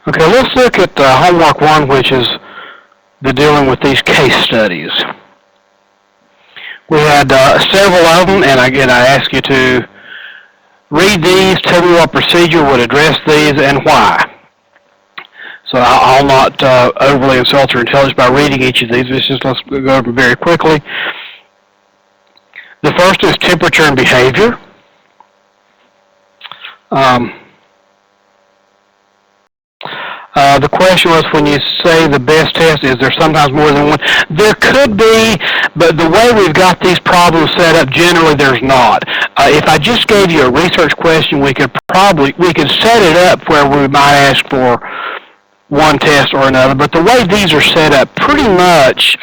Okay, let's look at homework 1, which is the dealing with these case studies. We had several of them, and again, I ask you to read these, tell me what procedure would address these, and why. So I'll not overly insult your intelligence by reading each of these. Let's go over them very quickly. The first is temperature and behavior. The question was, when you say the best test, is there sometimes more than one? There could be, but the way we've got these problems set up, generally there's not. If I just gave you a research question, we could set it up where we might ask for one test or another. But the way these are set up, pretty much,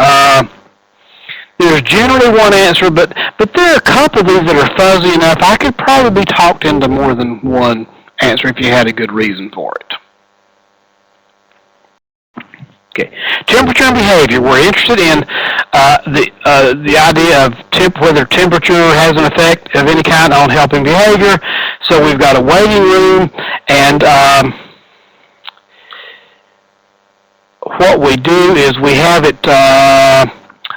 there's generally one answer, but there are a couple of these that are fuzzy enough. I could probably be talked into more than one answer if you had a good reason for it. Okay, temperature and behavior. We're interested in the idea of whether temperature has an effect of any kind on helping behavior. So we've got a waiting room, and what we do is we have it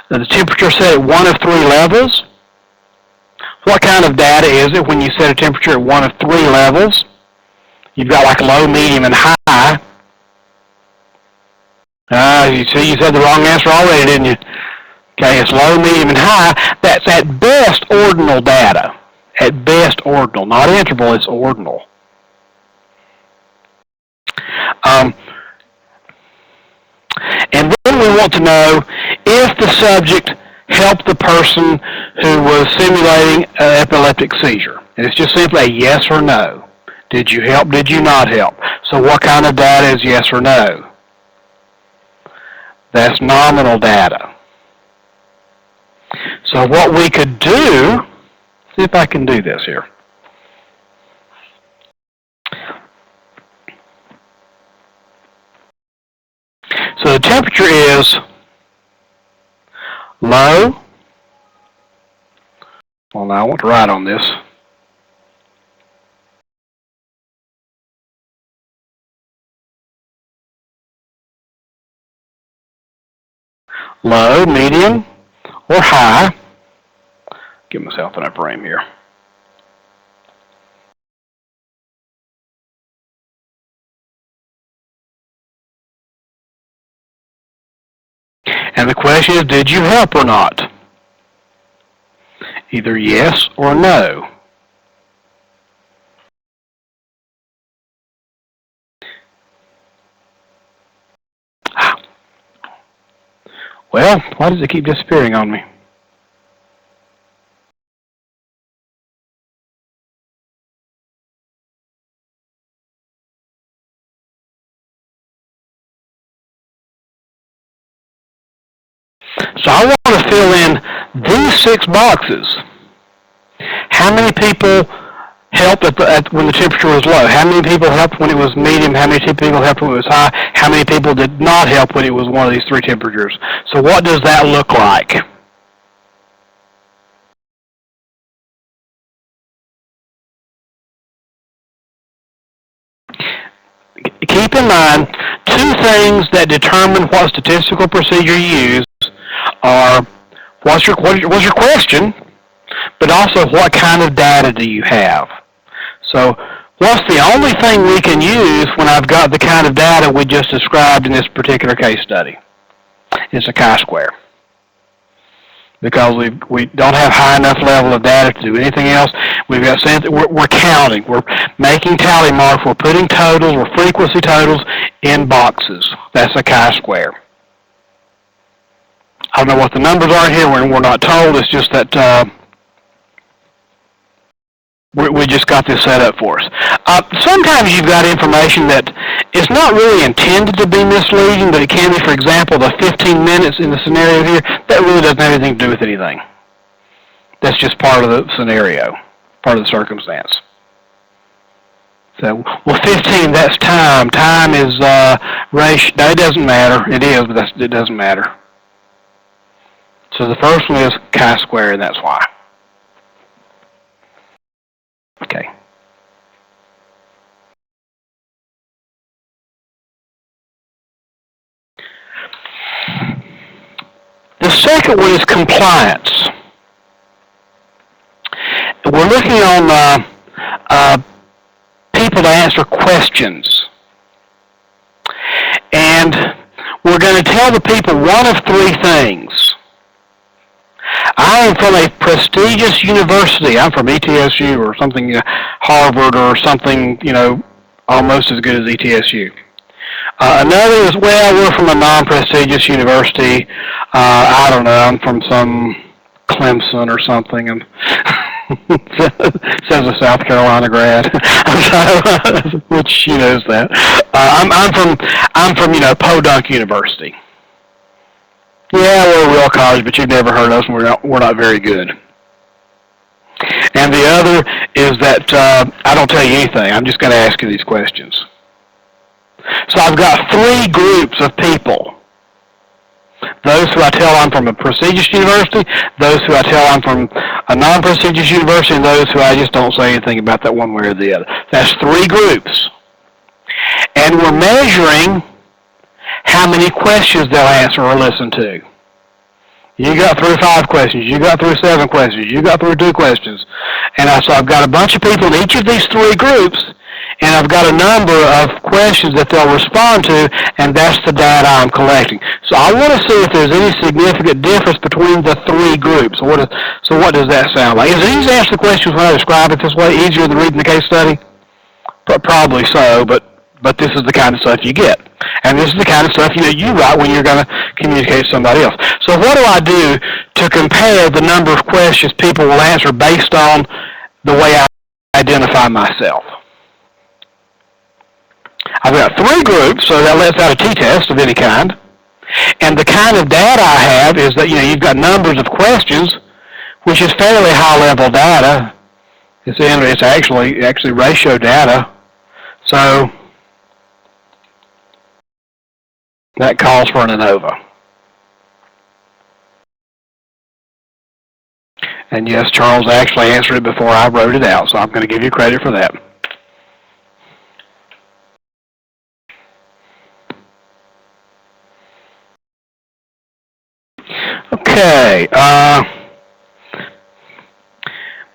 the temperature set at 1 of 3 levels. What kind of data is it when you set a temperature at 1 of 3 levels? You've got like low, medium, and high. You see, you said the wrong answer already, didn't you? Okay, it's low, medium, and high. That's at best ordinal data. At best ordinal. Not interval, it's ordinal. And then we want to know if the subject helped the person who was simulating an epileptic seizure. And it's just simply a yes or no. Did you help? Did you not help? So what kind of data is yes or no? That's nominal data. So what we could do, see if I can do this here. So the temperature is low. Well, now I want to write on this. Low, medium, or high. Give myself enough room here. And the question is, did you help or not? Either yes or no. Well, why does it keep disappearing on me? So I want to fill in these 6 boxes. How many people helped when the temperature was low? How many people helped when it was medium? How many people helped when it was high? How many people did not help when it was one of these 3 temperatures? So what does that look like? Keep in mind, 2 things that determine what statistical procedure you use are what's your question, but also what kind of data do you have. So what's the only thing we can use when I've got the kind of data we just described in this particular case study? It's a chi-square. Because we don't have high enough level of data to do anything else. We've got we're counting. We're making tally marks. We're putting totals or frequency totals in boxes. That's a chi-square. I don't know what the numbers are here. We're not told. It's just that we just got this set up for us. Sometimes you've got information that is not really intended to be misleading, but it can be. For example, the 15 minutes in the scenario here, that really doesn't have anything to do with anything. That's just part of the scenario, part of the circumstance. So, well, 15, that's time. Time is ratio. No, it doesn't matter. It is, but it doesn't matter. So the first one is chi-square, and that's why. Okay. second one is compliance. We're looking on people to answer questions. And we're going to tell the people one of three things. I am from a prestigious university. I'm from ETSU or something, Harvard or something, almost as good as ETSU. Another is, well, we're from a non-prestigious university. I don't know, I'm from some Clemson or something, and says a South Carolina grad, which she knows that. I'm from Podunk University. Yeah, we're a real college, but you've never heard of us, and we're not very good. And the other is that I don't tell you anything. I'm just going to ask you these questions. So I've got three groups of people. Those who I tell I'm from a prestigious university, those who I tell I'm from a non-prestigious university, and those who I just don't say anything about that one way or the other. That's three groups. And we're measuring how many questions they'll answer or listen to. You got through 5 questions, you got through 7 questions, you got through 2 questions. And so I've got a bunch of people in each of these three groups, and I've got a number of questions that they'll respond to, and that's the data I'm collecting. So I want to see if there's any significant difference between the three groups. So what does that sound like? Is it easy to answer the questions when I describe it this way, easier than reading the case study? Probably so, but this is the kind of stuff you get. And this is the kind of stuff you write when you're going to communicate to somebody else. So what do I do to compare the number of questions people will answer based on the way I identify myself? I've got three groups, so that lets out a t-test of any kind. And the kind of data I have is that you've got numbers of questions, which is fairly high-level data. It's actually ratio data. So that calls for an ANOVA. And yes, Charles actually answered it before I wrote it out, so I'm going to give you credit for that. Okay,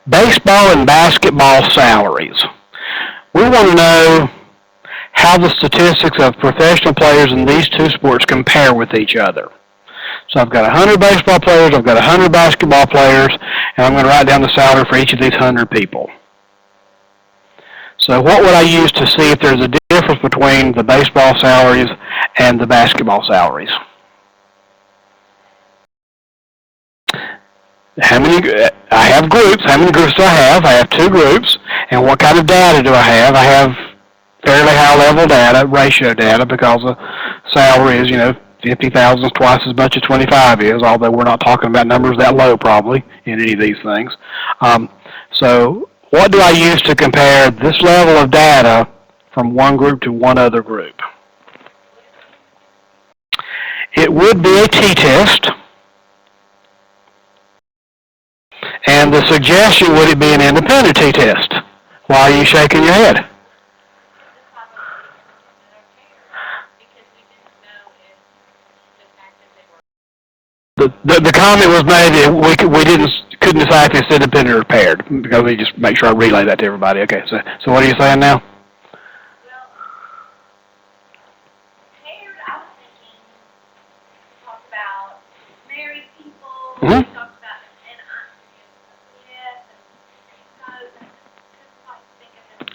baseball and basketball salaries. We want to know how the statistics of professional players in these two sports compare with each other. So I've got 100 baseball players, I've got 100 basketball players, and I'm going to write down the salary for each of these 100 people. So what would I use to see if there's a difference between the baseball salaries and the basketball salaries? I have groups. How many groups do I have? I have 2 groups. And what kind of data do I have? I have fairly high-level data, ratio data, because the salary is, 50,000 is twice as much as 25 is, although we're not talking about numbers that low probably in any of these things. So what do I use to compare this level of data from one group to one other group? It would be a t-test. And the suggestion, would it be an independent t-test? Why are you shaking your head? The comment was made that we couldn't decide if it's independent or paired, because we just make sure I relay that to everybody. Okay, so what are you saying now? Well, paired, I was thinking, talk about married people, Mm-hmm. talk about,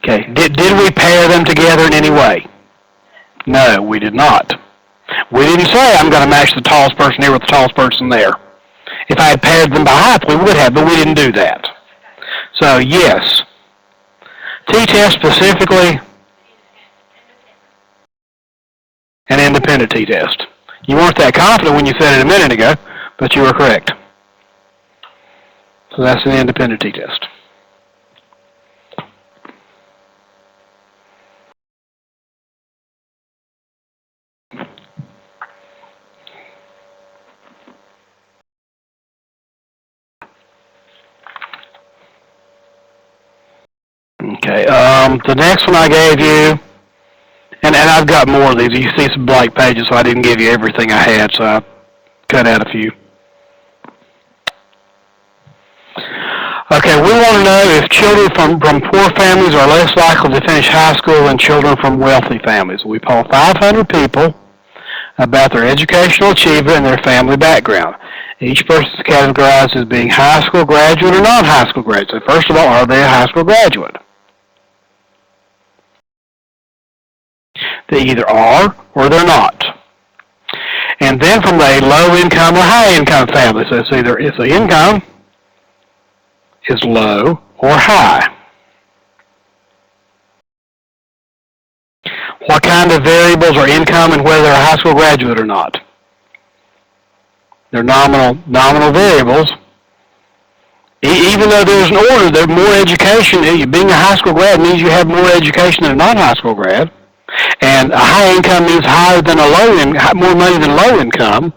Okay, did we pair them together in any way? No, we did not. We didn't say I'm going to match the tallest person here with the tallest person there. If I had paired them by height, we would have, but we didn't do that. So, yes. T-test specifically, an independent t-test. You weren't that confident when you said it a minute ago, but you were correct. So that's an independent t-test. Okay, the next one I gave you, and I've got more of these. You see some blank pages, so I didn't give you everything I had, so I cut out a few. Okay, we want to know if children from poor families are less likely to finish high school than children from wealthy families. We polled 500 people about their educational achievement and their family background. Each person is categorized as being high school graduate or non-high school graduate. So first of all, are they a high school graduate? They either are or they're not. And then from a low income or high income family. So it's either if the income is low or high. What kind of variables are income and whether they're a high school graduate or not? They're nominal variables. Even though there's an order, there's more education. Being a high school grad means you have more education than a non-high school grad. And a high income means higher than a low income, more money than low income.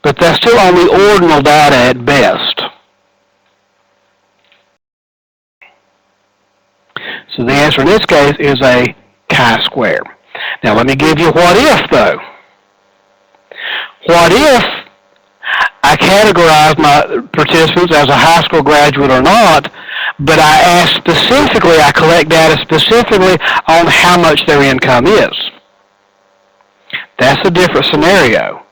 But that's still only ordinal data at best. So the answer in this case is a chi-square. Now let me give you what if though. What if I categorize my participants as a high school graduate or not, but I ask specifically, I collect data specifically on how much their income is. That's a different scenario.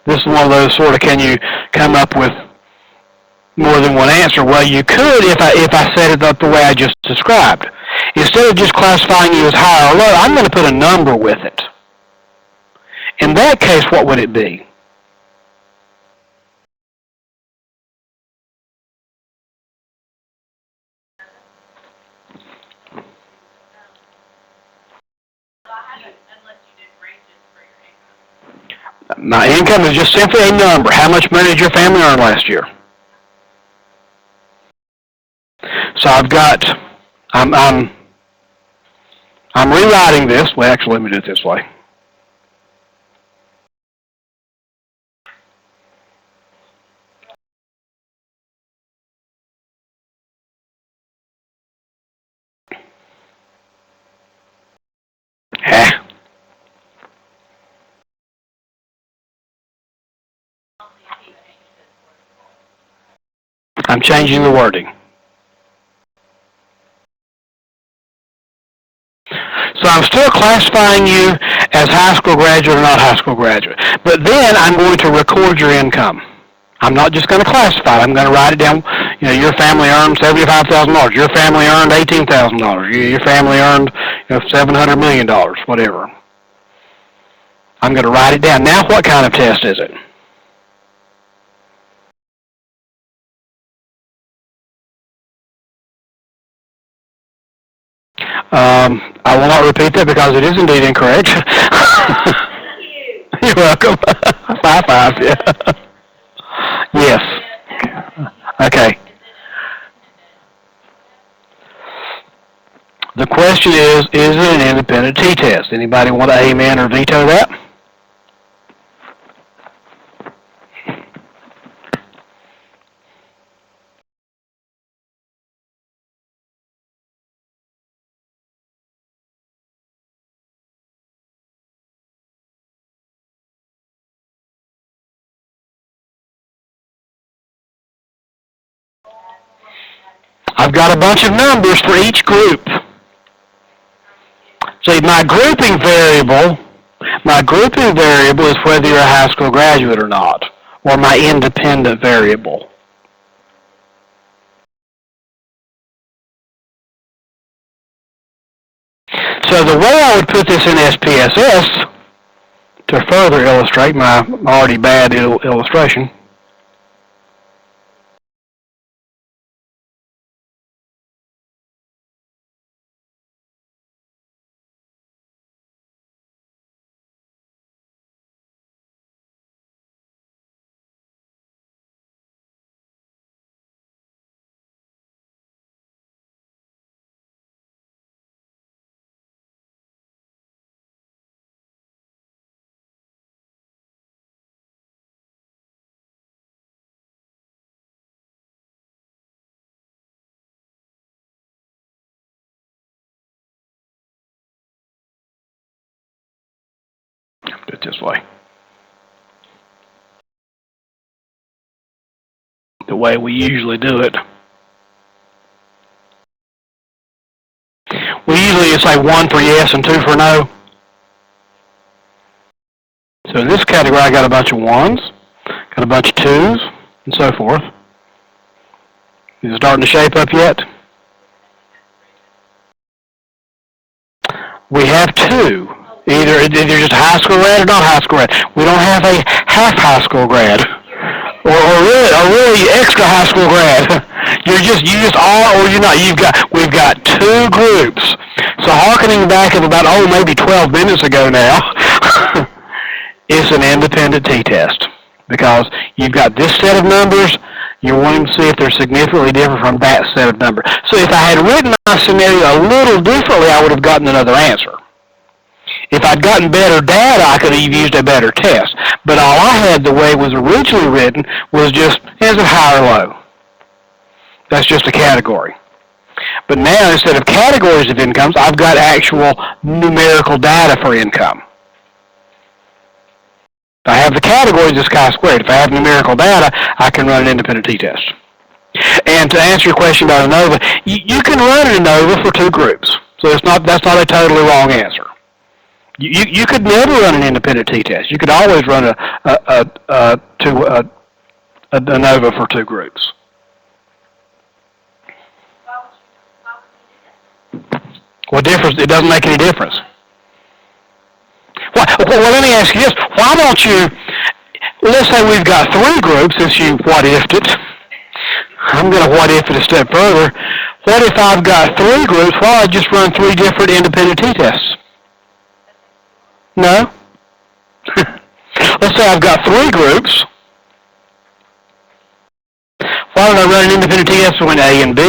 This is one of those sort of, can you come up with more than one answer? Well, you could if I set it up the way I just described. Instead of just classifying you as high or low, I'm going to put a number with it. In that case, what would it be? My income is just simply a number. How much money did your family earn last year? So I'm rewriting this. Well, actually, let me do it this way. I'm changing the wording. So I'm still classifying you as high school graduate or not high school graduate. But then I'm going to record your income. I'm not just going to classify it. I'm going to write it down. You know, your family earned $75,000. Your family earned $18,000. Your family earned $700 million, whatever. I'm going to write it down. Now what kind of test is it? I will not repeat that because it is indeed incorrect. You're welcome. High five, yeah. Yes. Okay. The question is it an independent t-test? Anybody want to amen or veto that? I've got a bunch of numbers for each group. See, my grouping variable is whether you're a high school graduate or not, or my independent variable. So the way I would put this in SPSS, to further illustrate my already bad illustration, put it this way. the way we usually do it. We usually say 1 for yes and 2 for no. So in this category, I got a bunch of 1s, got a bunch of 2s, and so forth. Is it starting to shape up yet? We have 2. Either just high school grad or not high school grad. We don't have a half high school grad, or really extra high school grad. You just are or you're not. We've got 2 groups. So harkening back of about maybe 12 minutes ago now, it's an independent t-test because you've got this set of numbers. You're wanting to see if they're significantly different from that set of numbers. So if I had written my scenario a little differently, I would have gotten another answer. If I'd gotten better data, I could have used a better test. But all I had, the way it was originally written, was just, is it high or low? That's just a category. But now, instead of categories of incomes, I've got actual numerical data for income. If I have the categories as chi-squared. If I have numerical data, I can run an independent t-test. And to answer your question about ANOVA, you can run an ANOVA for 2 groups. So that's not a totally wrong answer. You could never run an independent t-test. You could always run an ANOVA for 2 groups. What difference? It doesn't make any difference. Well, let me ask you this. Why don't you, let's say we've got 3 groups, since you what-ifed it. I'm going to what-if it a step further. What if I've got 3 groups? Why don't I just run 3 different independent t-tests? No? Let's say I've got 3 groups. Why don't I run an independent t-test between A and B,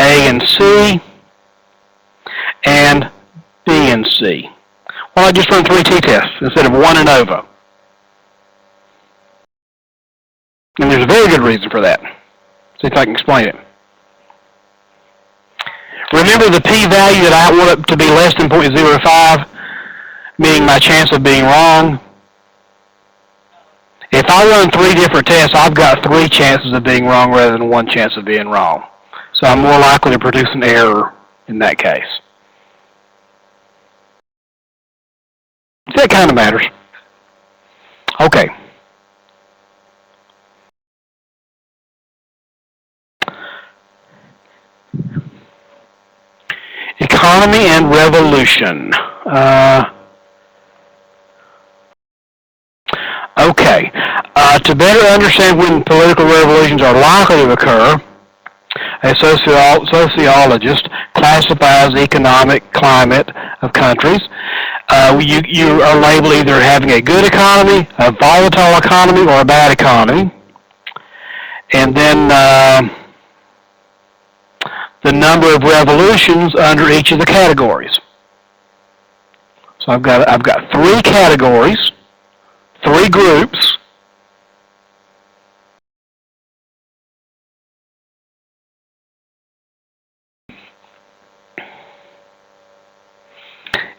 A and C, and B and C? Why don't I just run 3 t-tests instead of 1 ANOVA? And there's a very good reason for that. See if I can explain it. Remember the p-value that I want it to be less than 0.05, meaning my chance of being wrong? If I run 3 different tests, I've got 3 chances of being wrong rather than 1 chance of being wrong. So I'm more likely to produce an error in that case. That kind of matters. Okay. Economy and revolution. Okay. To better understand when political revolutions are likely to occur, a sociologist classifies the economic climate of countries. You are labeled either having a good economy, a volatile economy, or a bad economy. And then the number of revolutions under each of the categories. So I've got 3 categories, 3 groups.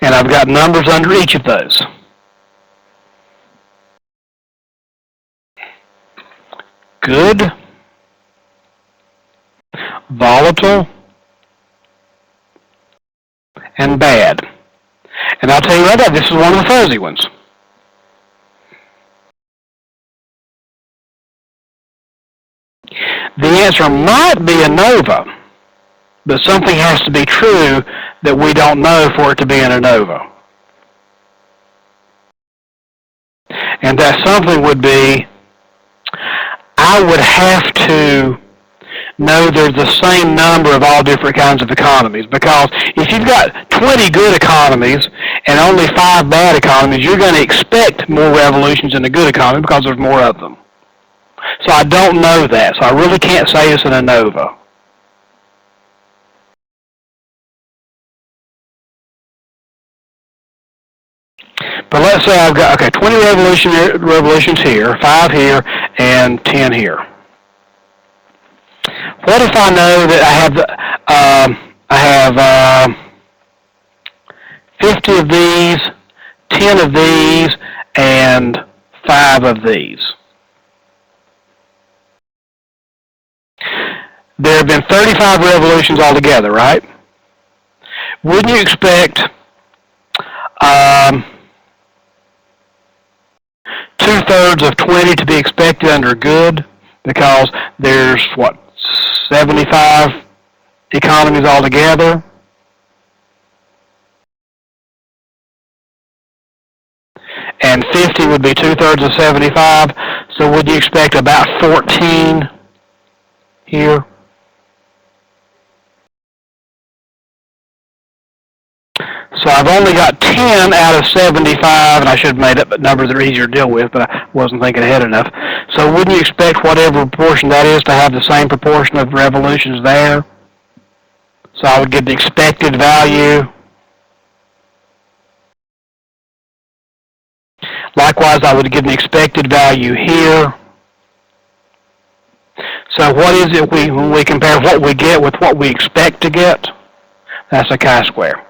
And I've got numbers under each of those. Good, volatile, and bad. And I'll tell you right now, this is one of the fuzzy ones. The answer might be ANOVA, but something has to be true that we don't know for it to be an ANOVA. And that something would be, I would have to know there's the same number of all different kinds of economies, because if you've got 20 good economies and only 5 bad economies, you're going to expect more revolutions in the good economy because there's more of them. So I don't know that, so I really can't say it's an ANOVA. But let's say I've got 20 revolutions here, 5 here, and 10 here. What if I know that I have 50 of these, 10 of these, and 5 of these? there have been 35 revolutions altogether, right? Wouldn't you expect 2/3 of 20 to be expected under good? Because there's, what, 75 economies altogether? And 50 would be 2/3 of 75. So would you expect about 14 here? So I've only got 10 out of 75, and I should have made up numbers that are easier to deal with, but I wasn't thinking ahead enough. So wouldn't you expect whatever proportion that is to have the same proportion of revolutions there? So I would get the expected value. Likewise, I would give an expected value here. So what is it when we compare what we get with what we expect to get? That's a chi-square.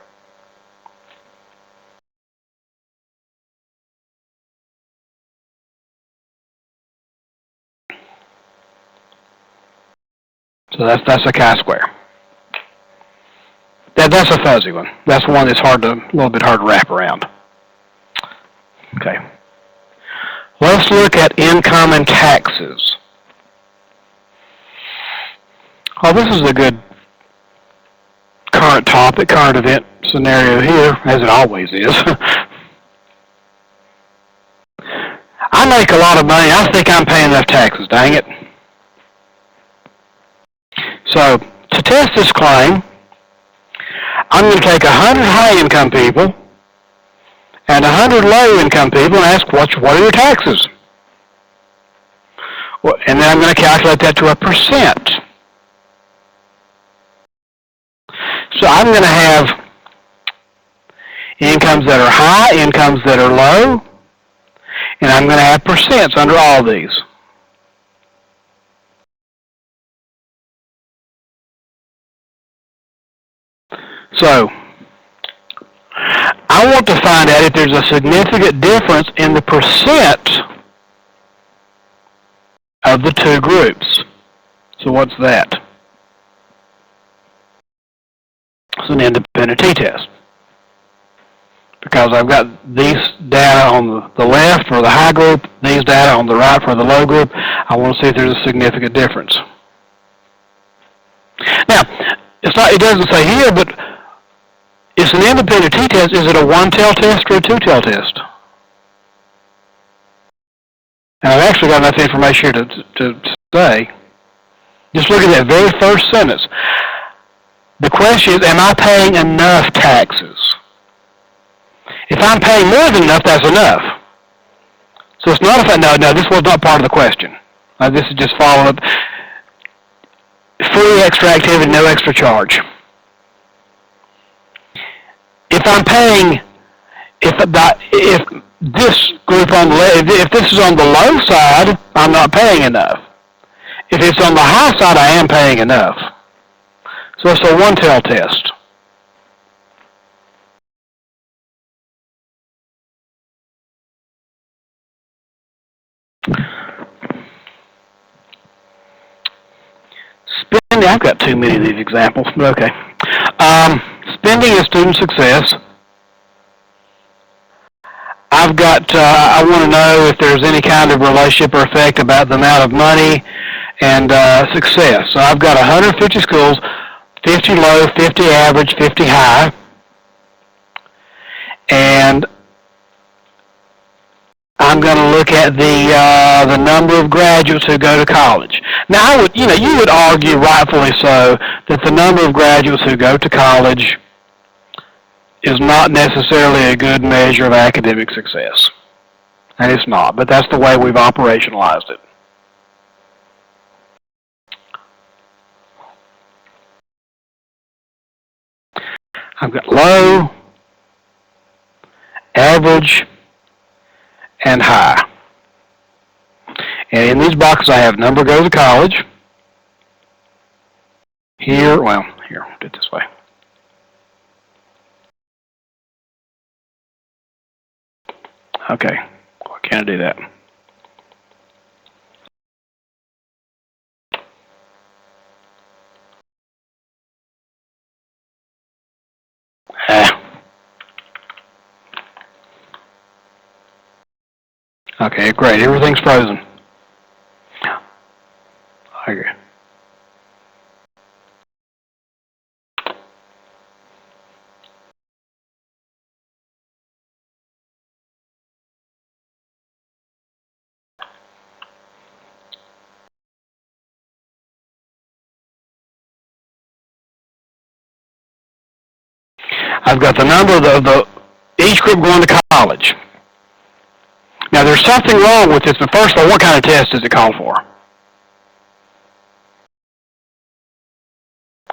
So that's a chi-square. That's a fuzzy one. That's one that's a little bit hard to wrap around. Okay. Let's look at income and taxes. Oh, this is a good current topic, current event scenario here, as it always is. I make a lot of money. I think I'm paying enough taxes, dang it. So, to test this claim, I'm going to take 100 high-income people and 100 low-income people and ask, what are your taxes? Well, and then I'm going to calculate that to a percent. So I'm going to have incomes that are high, incomes that are low, and I'm going to have percents under all these. So I want to find out if there's a significant difference in the percent of the two groups. So what's that? It's an independent t-test. Because I've got these data on the left for the high group, these data on the right for the low group. I want to see if there's a significant difference. Now, it doesn't say here, but it's an independent t-test. Is it a one-tail test or a two-tail test? And I've actually got enough information here to say. Just look at that very first sentence. The question is, am I paying enough taxes? If I'm paying more than enough, that's enough. So it's not no, this was not part of the question. This is just following up. Free extra activity, no extra charge. If I'm paying, if this group on the left, if this is on the low side, I'm not paying enough. If it's on the high side, I am paying enough. So it's a one-tail test. Spending, I've got too many of these examples, but okay. Spending and student success. I've got, I want to know if there's any kind of relationship or effect about the amount of money and success. So I've got 150 schools, 50 low, 50 average, 50 high. And I'm going to look at the number of graduates who go to college. Now, you would argue, rightfully so, that the number of graduates who go to college is not necessarily a good measure of academic success. And it's not, but that's the way we've operationalized it. I've got low, average, and high. And in these boxes I have number go to college. Here, do it this way. Okay, why can't I do that? Okay, great. Everything's frozen. Okay. I've got the number of each group going to college. Now, there's something wrong with this, but first of all, what kind of test is it called for?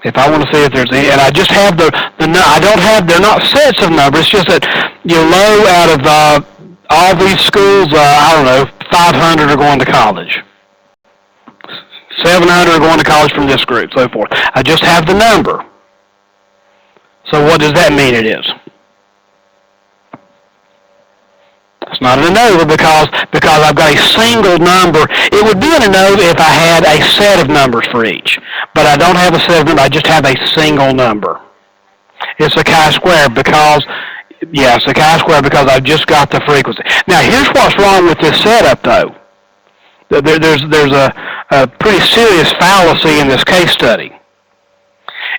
If I want to see if there's any, and I just have I don't have, they're not sets of numbers, it's just that, low out of all these schools, I don't know, 500 are going to college. 700 are going to college from this group, so forth. I just have the number. So what does that mean it is? It's not an ANOVA because I've got a single number. It would be an ANOVA if I had a set of numbers for each. But I don't have a set of numbers. I just have a single number. It's a chi-square because, it's a chi-square because I've just got the frequency. Now, here's what's wrong with this setup, though. There's a pretty serious fallacy in this case study.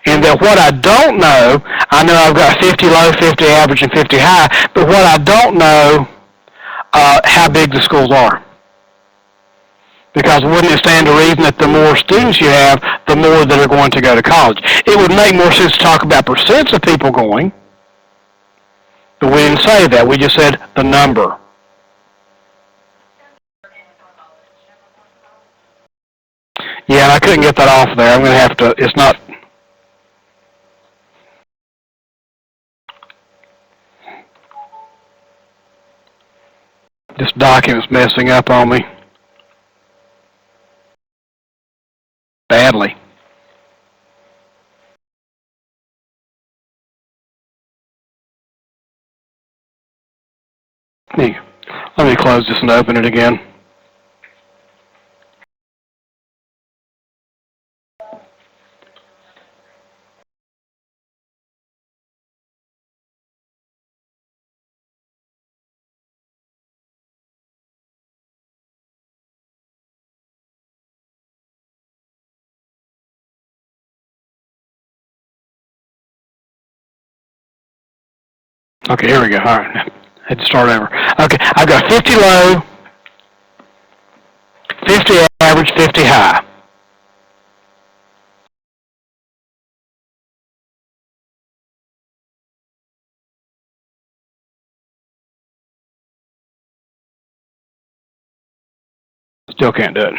And that what I don't know, I know I've got 50 low, 50 average, and 50 high, but what I don't know, how big the schools are. Because wouldn't it stand to reason that the more students you have, the more that are going to go to college? It would make more sense to talk about percents of people going, but we didn't say that. We just said the number. Yeah, and I couldn't get that off there. I'm going to have to, it's not... This document's messing up on me. Badly. Let me close this and open it again. Okay, here we go. All right. I had to start over. Okay, I've got 50 low, 50 average, 50 high. Still can't do it.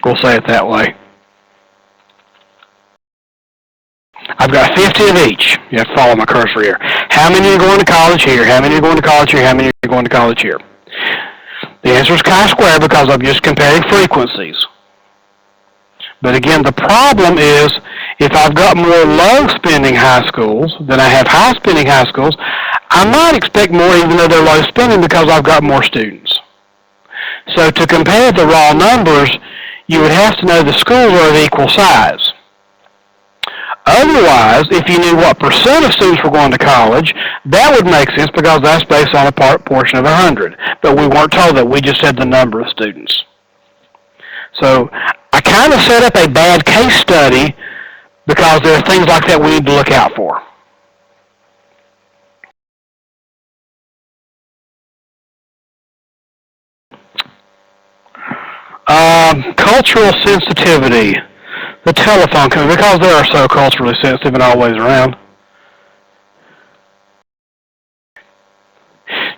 We'll say it that way. I've got 50 of each. You have to follow my cursor here. How many are going to college here? How many are going to college here? How many are going to college here? The answer is chi-square because I'm just comparing frequencies. But again, the problem is if I've got more low-spending high schools than I have high-spending high schools, I might expect more even though they're low-spending because I've got more students. So to compare the raw numbers, you would have to know the schools are of equal size. Otherwise, if you knew what percent of students were going to college, that would make sense because that's based on a portion of 100. But we weren't told that. We just said the number of students. So I kind of set up a bad case study because there are things like that we need to look out for. Cultural sensitivity. The telephone company, because they are so culturally sensitive and always around.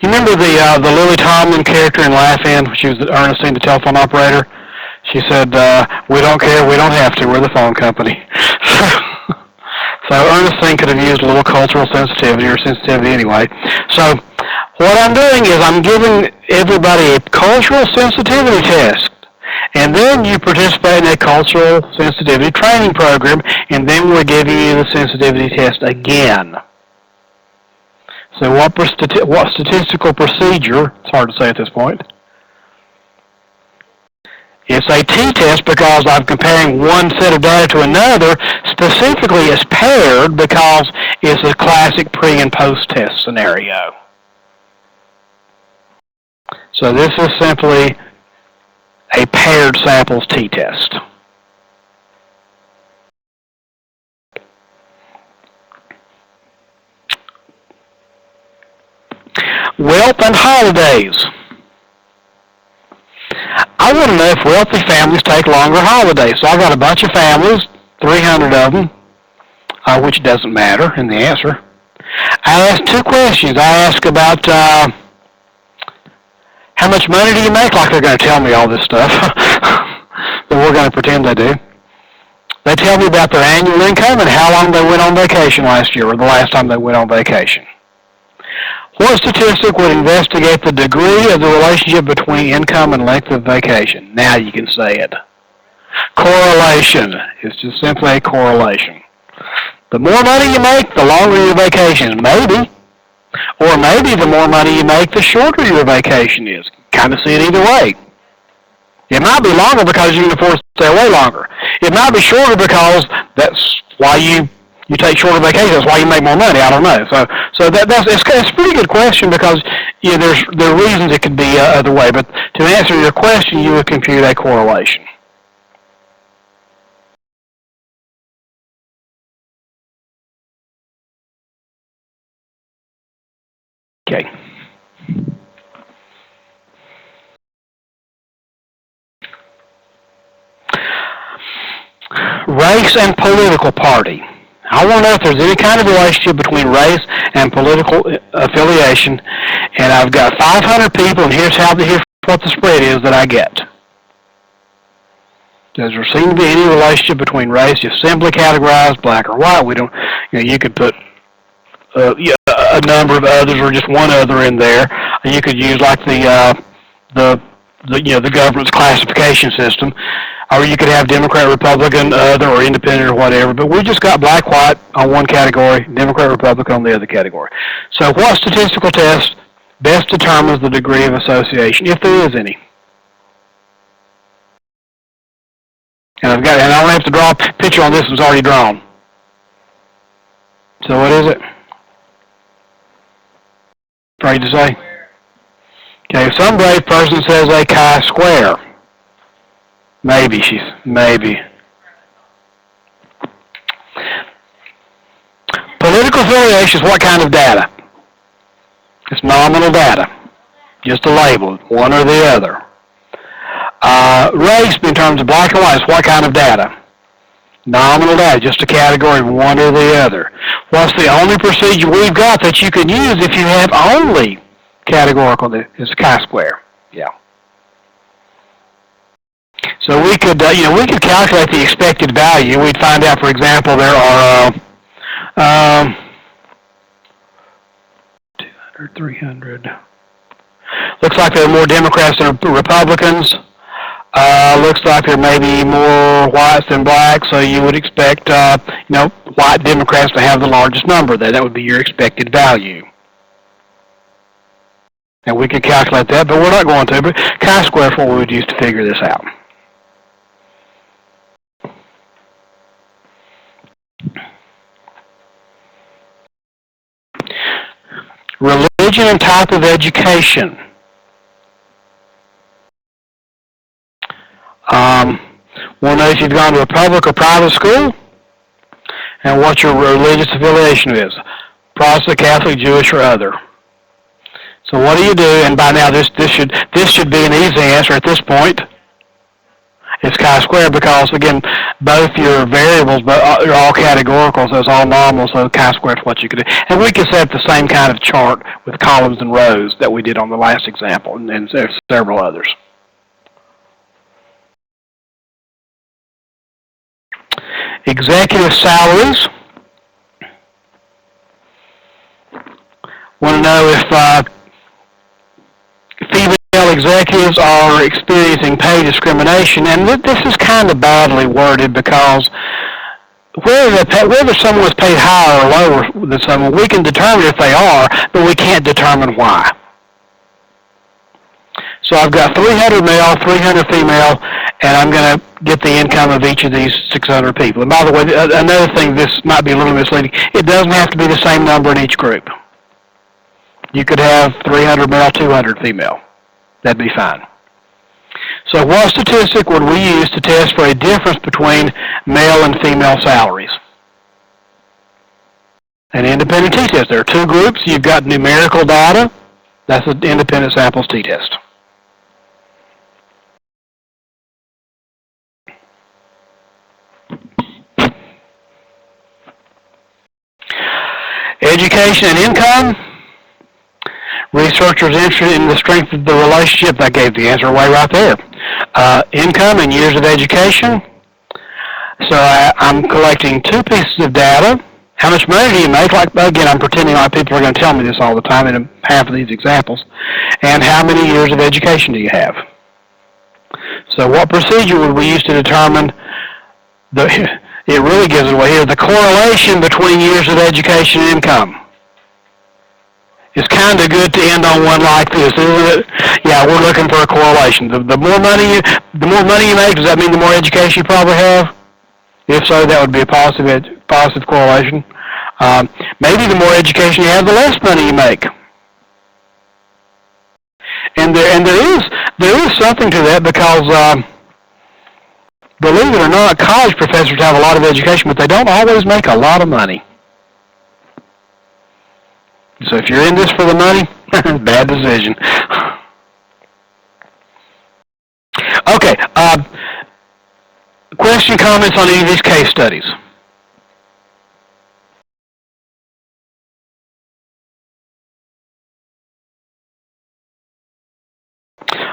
You remember the Lily Tomlin character in Laugh-In? She was Ernestine, the telephone operator. She said, "We don't care, we don't have to. We're the phone company." So Ernestine could have used a little cultural sensitivity or sensitivity anyway. So What I'm doing is I'm giving everybody a cultural sensitivity test. And then you participate in a cultural sensitivity training program, and then we're giving you the sensitivity test again. So what statistical procedure, it's hard to say at this point, it's a t-test because I'm comparing one set of data to another. Specifically, it's paired because it's a classic pre- and post-test scenario. So this is simply a paired samples t-test. Wealth and holidays. I want to know if wealthy families take longer holidays. So I've got a bunch of families, 300 of them, which doesn't matter in the answer. I asked two questions. I asked about how much money do you make, like they're going to tell me all this stuff, but we're going to pretend they do. They tell me about their annual income and how long they went on vacation last year or the last time they went on vacation. What statistic would investigate the degree of the relationship between income and length of vacation? Now you can say it. Correlation. It's just simply a correlation. The more money you make, the longer your vacation is. Maybe. Or maybe the more money you make, the shorter your vacation is. Kind of see it either way. It might be longer because you can afford to stay away longer. It might be shorter because that's why you take shorter vacations. That's why you make more money. I don't know. So it's a pretty good question because there are reasons it could be other way. But to answer your question, you would compute a correlation. Okay. Race and political party. I want to know if there's any kind of relationship between race and political affiliation. And I've got 500 people, and here's what the spread is that I get. Does there seem to be any relationship between race? You simply categorize black or white. We don't. You could put a number of others or just one other in there. You could use like the government's classification system, or you could have Democrat, Republican, other, or independent, or whatever. But we just got black, white on one category, Democrat, Republican on the other category. So what statistical test best determines the degree of association, if there is any? And I don't have to draw a picture on this; it's already drawn. So what is it? Afraid to say? Okay, some brave person says a chi-square. Maybe. Political affiliation is what kind of data? It's nominal data. Just a label, one or the other. Race, in terms of black and white, is what kind of data? Nominal data, just a category, one or the other. What's the only procedure we've got that you can use if you have only categorical? Is chi-square. Yeah. So we could calculate the expected value. We'd find out, for example, there are 200, 300. Looks like there are more Democrats than Republicans. Looks like there may be more whites than blacks, so you would expect, white Democrats to have the largest number there. That would be your expected value. And we could calculate that, but we're not going to. But chi-square is what we would use to figure this out. Religion and type of education. Want to know if you've gone to a public or private school and what your religious affiliation is. Protestant, Catholic, Jewish, or other. So what do you do? And by now this should be an easy answer at this point. It's chi-square because, again, both your variables are all categorical, so it's all nominal, so chi-square is what you could do. And we can set the same kind of chart with columns and rows that we did on the last example, and there's several others. Executive salaries. Want to know if executives are experiencing pay discrimination, and this is kind of badly worded because whether someone is paid higher or lower than someone, we can determine if they are, but we can't determine why. So I've got 300 male, 300 female, and I'm going to get the income of each of these 600 people. And by the way, another thing, this might be a little misleading, it doesn't have to be the same number in each group. You could have 300 male, 200 female. That'd be fine. So what statistic would we use to test for a difference between male and female salaries? An independent t-test. There are two groups. You've got numerical data. That's an independent samples t-test. Education and income. Researchers interested in the strength of the relationship. That gave the answer away right there. Income and years of education. So I'm collecting two pieces of data. How much money do you make? Like, again, I'm pretending like people are going to tell me this all the time in half of these examples. And how many years of education do you have? So what procedure would we use to determine it really gives it away here, the correlation between years of education and income? It's kind of good to end on one like this, isn't it? Yeah, we're looking for a correlation. The more money you make, does that mean the more education you probably have? If so, that would be a positive correlation. Maybe the more education you have, the less money you make. And there is something to that because believe it or not, college professors have a lot of education, but they don't always make a lot of money. So if you're in this for the money, bad decision. Okay, question, comments on any of these case studies?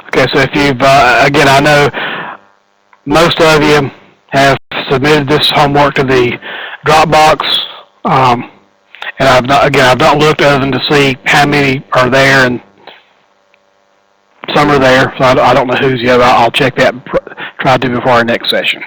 Okay, so if you've, again, I know most of you have submitted this homework to the Dropbox. And I've not looked other than to see how many are there, and some are there, so I don't know who's yet. I'll check that and try to do before our next session.